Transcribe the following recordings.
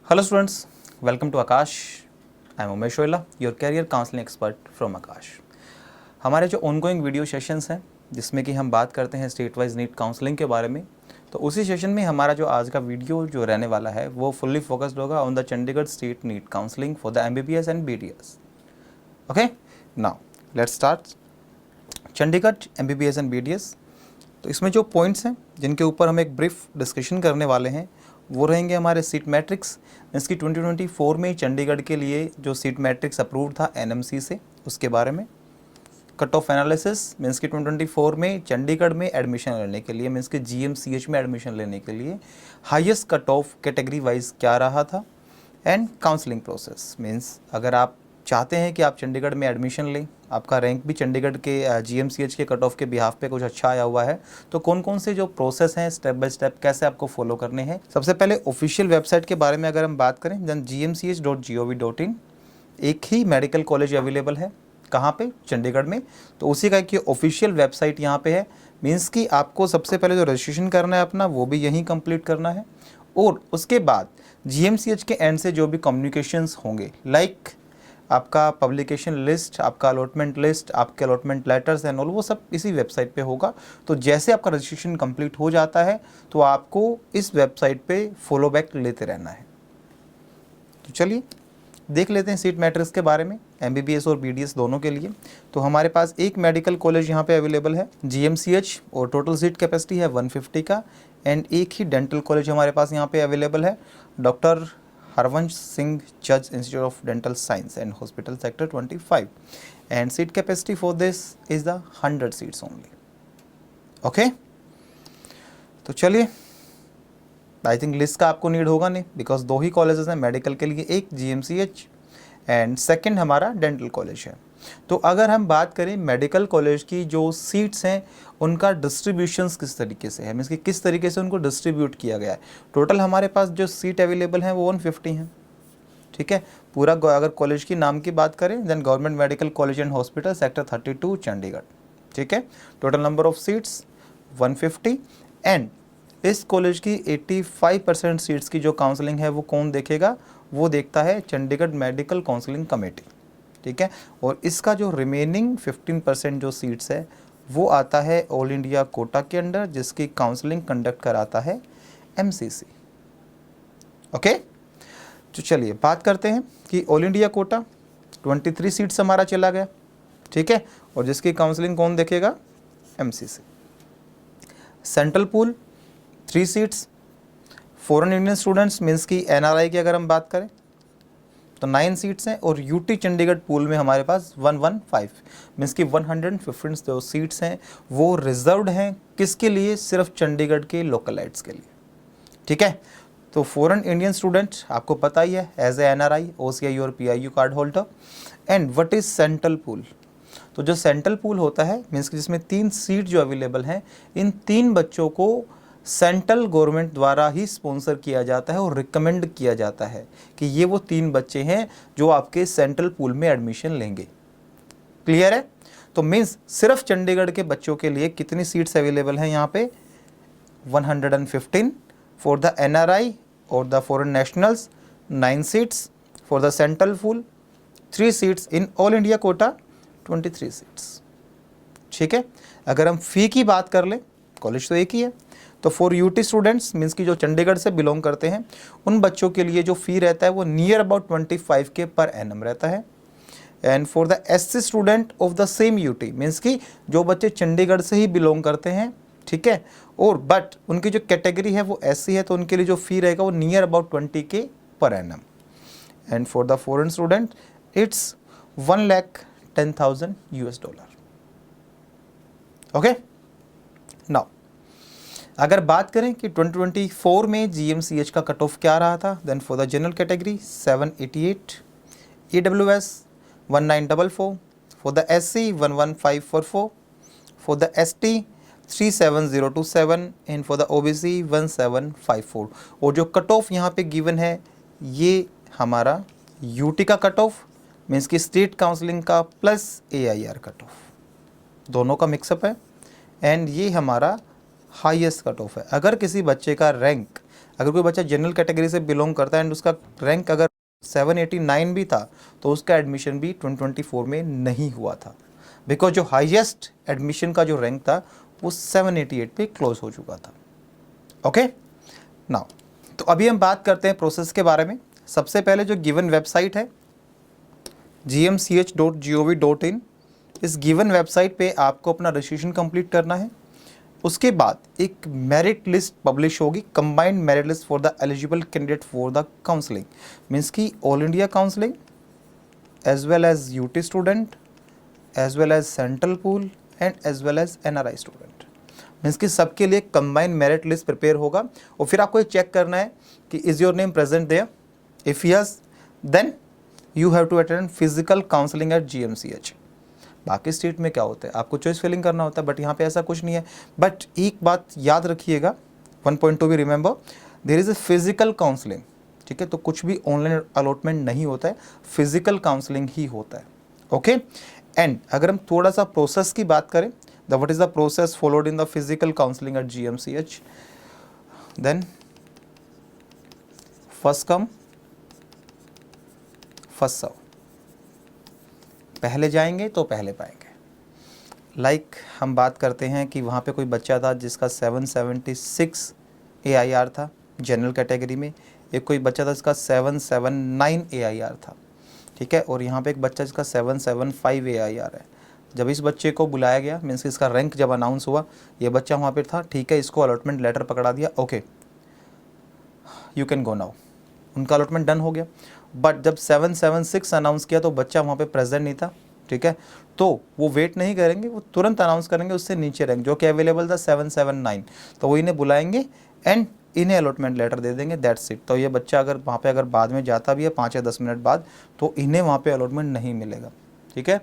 Hello students, welcome to Akash. I am Umesh Oila, your career counseling expert from Akash. हमारे जो ongoing video sessions हैं जिसमें कि हम बात करते हैं स्टेट वाइज नीट काउंसलिंग के बारे में, तो उसी सेशन में हमारा जो आज का वीडियो जो रहने वाला है वो फुल्ली फोकस्ड होगा on the Chandigarh state NEET counselling for the MBBS and BDS. Okay, now let's start. Chandigarh MBBS and BDS, तो इसमें जो पॉइंट्स हैं जिनके ऊपर हम एक ब्रीफ डिस्कशन करने वाले हैं वो रहेंगे हमारे सीट मैट्रिक्स. इसकी 2024 में चंडीगढ़ के लिए जो सीट मैट्रिक्स अप्रूव था NMC से, उसके बारे में. कट ऑफ एनालिसिस मीन्स की 2024 में चंडीगढ़ में एडमिशन लेने के लिए, मीन्स कि GMCH में एडमिशन लेने के लिए highest cut off category wise क्या रहा था. एंड काउंसलिंग प्रोसेस मीन्स अगर आप चाहते हैं कि आप चंडीगढ़ में एडमिशन लें, आपका रैंक भी चंडीगढ़ के GMCH के कट ऑफ के बिहाफ पे कुछ अच्छा आया हुआ है, तो कौन कौन से जो प्रोसेस हैं स्टेप बाय स्टेप कैसे आपको फॉलो करने हैं. सबसे पहले ऑफिशियल वेबसाइट के बारे में अगर हम बात करें, देन gmch.gov.in एक ही मेडिकल कॉलेज अवेलेबल है. कहाँ पे? चंडीगढ़ में. तो उसी का एक ऑफिशियल वेबसाइट यहाँ पे है. मीन्स कि आपको सबसे पहले जो रजिस्ट्रेशन करना है अपना वो भी यहीं कंप्लीट करना है, और उसके बाद GMCH के एंड से जो भी कम्युनिकेशंस होंगे, लाइक आपका पब्लिकेशन लिस्ट, आपका अलॉटमेंट लिस्ट, आपके अलॉटमेंट लेटर्स एंड ऑल, वो सब इसी वेबसाइट पे होगा. तो जैसे आपका रजिस्ट्रेशन कंप्लीट हो जाता है तो आपको इस वेबसाइट पे फॉलो बैक लेते रहना है. तो चलिए देख लेते हैं सीट मैट्रिक्स के बारे में MBBS और BDS दोनों के लिए. तो हमारे पास एक मेडिकल कॉलेज यहाँ पे अवेलेबल है GMCH, और टोटल सीट कैपेसिटी है 150 का. एंड एक ही डेंटल कॉलेज हमारे पास यहाँ पे अवेलेबल है, डॉक्टर हरवंश सिंह जज institute of dental science and hospital sector 25. And seat capacity for this is the 100 seats only. Okay, तो चलिए, आई थिंक लिस्ट का आपको नीड होगा नहीं, बिकॉज दो ही कॉलेजेस हैं मेडिकल के लिए, एक GMCH एंड सेकंड हमारा डेंटल कॉलेज है. तो अगर हम बात करें मेडिकल कॉलेज की जो सीट्स हैं उनका डिस्ट्रीब्यूशंस किस तरीके से है, मीन्स कि किस तरीके से उनको डिस्ट्रीब्यूट किया गया है. टोटल हमारे पास जो सीट अवेलेबल हैं वो 150 हैं. ठीक है, पूरा अगर कॉलेज की नाम की बात करें, then government medical college and hospital sector 32 Chandigarh. ठीक है, total number of seats 150. And इस कॉलेज की 85% सीट्स की जो काउंसलिंग है वो कौन देखेगा? वो देखता है चंडीगढ़ मेडिकल काउंसलिंग कमेटी. ठीक है, और इसका जो रिमेनिंग 15% जो सीट्स है वो आता है ऑल इंडिया कोटा के अंडर, जिसकी काउंसलिंग कंडक्ट कराता है MCC. ओके, तो चलिए बात करते हैं कि ऑल इंडिया कोटा 23 सीट्स हमारा चला गया. ठीक है, और जिसकी काउंसलिंग कौन देखेगा? MCC. Central pool 3 seats. Foreign Indian students means की NRI की अगर हम बात करें तो 9 सीट्स हैं, और UT चंडीगढ़ पूल में हमारे पास 115 मीन्स की 115 जो सीट्स हैं वो रिजर्व्ड हैं. किसके लिए? सिर्फ चंडीगढ़ के लोकलाइट्स के लिए. ठीक है, तो फॉरेन इंडियन स्टूडेंट आपको पता ही है एज ए NRI, OCI और PIU card holder. And what is central pool? तो जो सेंट्रल पूल होता है मीन्स कि जिसमें 3 सीट जो अवेलेबल हैं, इन 3 बच्चों को सेंट्रल गवर्नमेंट द्वारा ही स्पॉन्सर किया जाता है और रिकमेंड किया जाता है कि ये वो 3 बच्चे हैं जो आपके सेंट्रल पूल में एडमिशन लेंगे. क्लियर है? तो मीन्स सिर्फ चंडीगढ़ के बच्चों के लिए कितनी सीट्स अवेलेबल हैं यहाँ पे? 115 फॉर द NRI और the foreign nationals, 9 seats for the central pool, 3 seats in all India quota, 23 seats. ठीक है, अगर हम फ़ी की बात कर लें, कॉलेज तो एक ही है, तो फॉर UT स्टूडेंट्स मीन्स की जो चंडीगढ़ से बिलोंग करते हैं उन बच्चों के लिए जो फ़ी रहता है वो near about 25K per annum रहता है. And for the SC student of the same UT means की जो बच्चे चंडीगढ़ से ही बिलोंग करते हैं, ठीक है, और बट उनकी जो कैटेगरी है वो SC है, तो उनके लिए जो फ़ी रहेगा वो near about 20K per annum. And for the foreign student it's $1,10,000. Okay, now अगर बात करें कि 2024 में GMCH का कट ऑफ क्या रहा था, then for the general category 788, EWS 1944, for the SC 11544, for the ST 37027 and for the OBC 1754. और जो कट ऑफ यहाँ पे गिवन है ये हमारा UT का कट ऑफ मीन्स कि स्टेट काउंसलिंग का प्लस AIR कट ऑफ दोनों का मिक्सअप है. एंड ये हमारा हाईएस्ट कट ऑफ है. अगर किसी बच्चे का रैंक अगर कोई बच्चा जनरल कैटेगरी से बिलोंग करता है एंड उसका रैंक अगर 789 भी था तो उसका एडमिशन भी 2024 में नहीं हुआ था, बिकॉज जो हाईएस्ट एडमिशन का जो रैंक था वो 788 पे क्लोज हो चुका था। ओके नाउ, तो अभी हम बात करते हैं प्रोसेस के बारे में। सबसे पहले जो गिवन वेबसाइट है gmch.gov.in, इस गिवन वेबसाइट पे आपको अपना रजिस्ट्रेशन कंप्लीट करना है। उसके बाद एक मेरिट लिस्ट पब्लिश होगी, combined merit list for the eligible candidate for the counselling, means की all India counselling as well as UT student as well as central pool and as well as NRI student, means कि सबके लिए combined merit list prepare होगा। और फिर आपको ये check करना है कि is your name present there, if yes then you have to attend physical counselling at GMCH। बाकी स्टेट में क्या होता है, आपको चॉइस फिलिंग करना होता है, बट यहाँ पे ऐसा कुछ नहीं है। बट एक बात याद रखिएगा, 1.2 भी remember, there is a physical counselling, ठीक है। तो कुछ भी ऑनलाइन अलॉटमेंट नहीं होता है, फिजिकल काउंसलिंग ही होता है। ओके एंड अगर हम थोड़ा सा प्रोसेस की बात करें, the what is the process followed in the physical counselling at GMCH, then first come first serve, पहले जाएंगे तो पहले पाएंगे। लाइक हम बात करते हैं कि वहाँ पे कोई बच्चा था जिसका 776 AIR था जनरल कैटेगरी में, एक कोई बच्चा था जिसका 779 AIR था, ठीक है, और यहाँ पे एक बच्चा जिसका 775 AIR है। जब इस बच्चे को बुलाया गया, मीन्स इसका रैंक जब अनाउंस हुआ, ये बच्चा वहाँ पे था, ठीक है, इसको अलॉटमेंट लेटर पकड़ा दिया, okay you can go now, उनका अलॉटमेंट डन हो गया। बट जब 776 अनाउंस किया तो बच्चा वहाँ पे प्रेजेंट नहीं था, ठीक है, तो वो वेट नहीं करेंगे, वो तुरंत अनाउंस करेंगे उससे नीचे रैंक जो कि अवेलेबल था 779, तो वो इन्हें बुलाएंगे एंड इन्हें अलॉटमेंट लेटर दे देंगे, दैट्स इट। तो ये बच्चा अगर वहाँ पे अगर बाद में जाता भी है 5 या 10 मिनट बाद, तो इन्हें वहाँ पे अलॉटमेंट नहीं मिलेगा, ठीक है।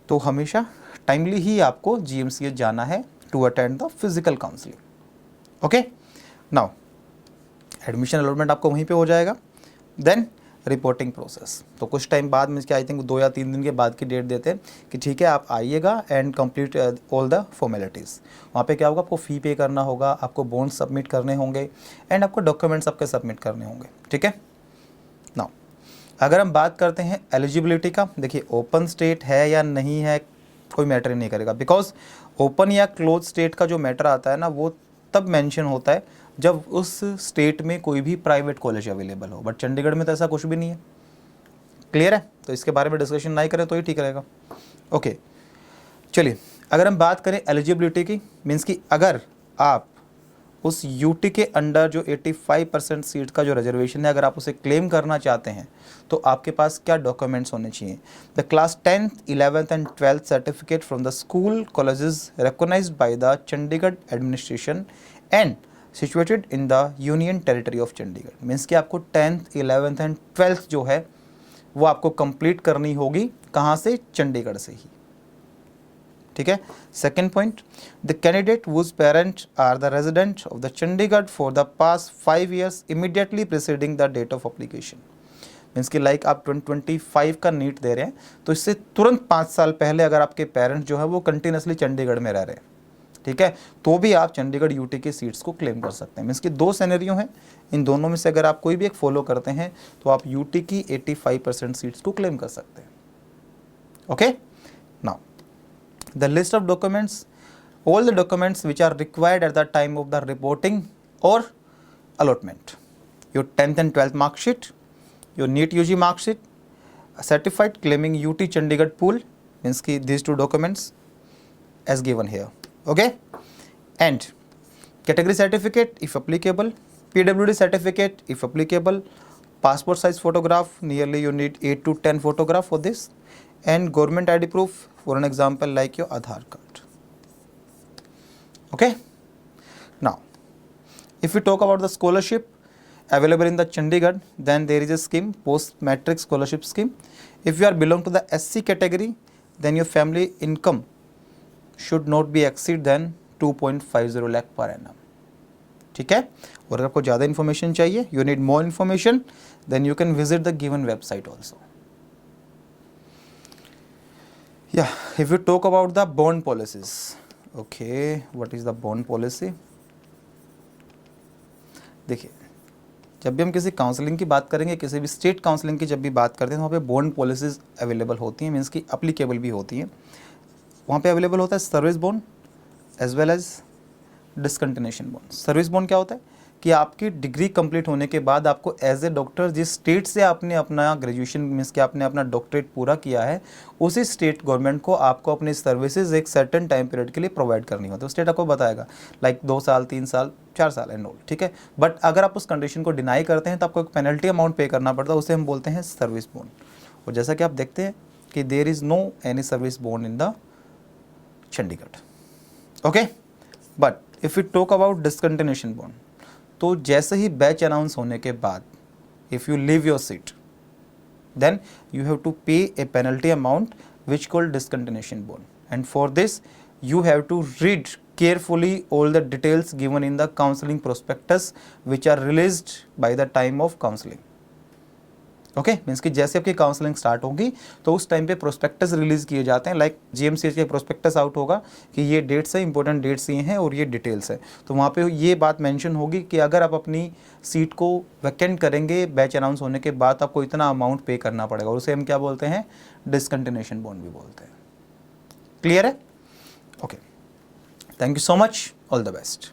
तो हमेशा टाइमली ही आपको GMCH जाना है to attend the physical counselling. Okay now, admission allotment आपको वहीं पे हो जाएगा। देन रिपोर्टिंग प्रोसेस, तो कुछ टाइम बाद में क्या, आई थिंक 2 या 3 दिन के बाद की डेट देते हैं कि ठीक है आप आइएगा and complete all the formalities. वहाँ पे क्या होगा, आपको फ़ी पे करना होगा, आपको बॉन्ड सबमिट करने होंगे एंड आपको डॉक्यूमेंट्स आपके सबमिट करने होंगे, ठीक है। नाउ अगर हम बात करते हैं एलिजिबिलिटी का, देखिए ओपन स्टेट है या नहीं है कोई मैटर ही नहीं करेगा, बिकॉज ओपन या क्लोज स्टेट का जो मैटर आता है ना, वो तब मेंशन होता है जब उस स्टेट में कोई भी प्राइवेट कॉलेज अवेलेबल हो, बट चंडीगढ़ में तो ऐसा कुछ भी नहीं है। क्लियर है, तो इसके बारे में डिस्कशन नहीं करें तो ही ठीक रहेगा। ओके चलिए, अगर हम बात करें एलिजिबिलिटी की, मीन्स कि अगर आप उस यूटी के अंडर जो 85% सीट का जो रिजर्वेशन है, अगर आप उसे क्लेम करना चाहते हैं तो आपके पास क्या डॉक्यूमेंट्स होने चाहिए। The class 10th 11th and 12th certificate from the school colleges recognised by the Chandigarh administration and situated in the union territory of Chandigarh. Means कि आपको 10th 11th एंड 12th जो है वो आपको कंप्लीट करनी होगी, कहाँ से, चंडीगढ़ से ही, ठीक है। Second point, the candidate whose parents are the resident of the Chandigarh for the past 5 years immediately preceding the date of application. Means कि लाइक आप 2025 का नीट दे रहे हैं तो इससे तुरंत 5 साल पहले अगर आपके पेरेंट्स जो है वो कंटिन्यूसली चंडीगढ़ में रह रहे हैं, ठीक है, तो भी आप चंडीगढ़ यूटी की सीट्स को क्लेम कर सकते हैं। मीन्स कि 2 सिनेरियो हैं, इन दोनों में से अगर आप कोई भी एक फॉलो करते हैं तो आप यूटी की 85% सीट्स को क्लेम कर सकते हैं। Okay now, the list of documents, all the documents which are required at the time of the reporting or allotment, your 10th and 12th mark sheet, your NEET UG mark sheet, a certified claiming UT Chandigarh pool, means ki these 2 documents as given here, okay, and category certificate if applicable, PWD certificate if applicable, passport size photograph, nearly you need 8 to 10 photograph for this, and government ID proof, for an example like your Aadhaar card. Okay, now if we talk about the scholarship available in the Chandigarh, then there is a scheme, post matric scholarship scheme. If you are belong to the SC category, then your family income should not be exceed than 2.50 lakh per annum, ठीक है। और अगर आपको ज़्यादा information चाहिए, you need more information, then you can visit the given website also. Yeah, if you talk about the bond policies, okay, what is the bond policy? देखिए, जब भी हम किसी काउंसलिंग की बात करेंगे, किसी भी स्टेट काउंसलिंग की जब भी बात करते हैं तो वहाँ पे बॉन्ड पॉलिसीज़ अवेलेबल होती हैं, मीन्स की अप्लीकेबल भी होती हैं। वहाँ पे अवेलेबल होता है service bond as well as discontinuation bond. Service bond क्या होता है कि आपकी डिग्री कंप्लीट होने के बाद आपको एज ए डॉक्टर जिस स्टेट से आपने अपना ग्रेजुएशन मीन्स कि आपने अपना डॉक्टरेट पूरा किया है, उसी स्टेट गवर्नमेंट को आपको अपनी सर्विसेज एक सर्टेन टाइम पीरियड के लिए प्रोवाइड करनी होती है। स्टेट आपको बताएगा लाइक 2 साल 3 साल 4 साल एंड ऑल, ठीक है। बट अगर आप उस कंडीशन को डिनाई करते हैं तो आपको एक पेनल्टी अमाउंट पे करना पड़ता है, उसे हम बोलते हैं सर्विस बॉन्ड। और जैसा कि आप देखते हैं कि there is no any service bond in the Chandigarh, okay. But if you talk about discontinuation bond, तो जैसे ही बैच अनाउंस होने के बाद if you leave your seat then you have to pay a penalty amount which called discontinuation bond, and for this you have to read carefully all the details given in the counseling prospectus which are released by the time of counseling, okay. Means कि जैसे आपकी counselling start होगी तो उस time पे prospectus release किए जाते हैं, लाइक जीएमसीएच के प्रोस्पेक्टस आउट होगा कि ये डेट्स है, इंपॉर्टेंट डेट्स ये हैं और ये डिटेल्स है, तो वहाँ पे ये बात मेंशन होगी कि अगर आप अपनी सीट को वैकेंट करेंगे बैच अनाउंस होने के बाद आपको इतना अमाउंट पे करना पड़ेगा, और उसे हम क्या बोलते हैं, डिसकंटिन्यूएशन बॉन्ड भी बोलते हैं। क्लियर है? Okay, thank you so much, all the best.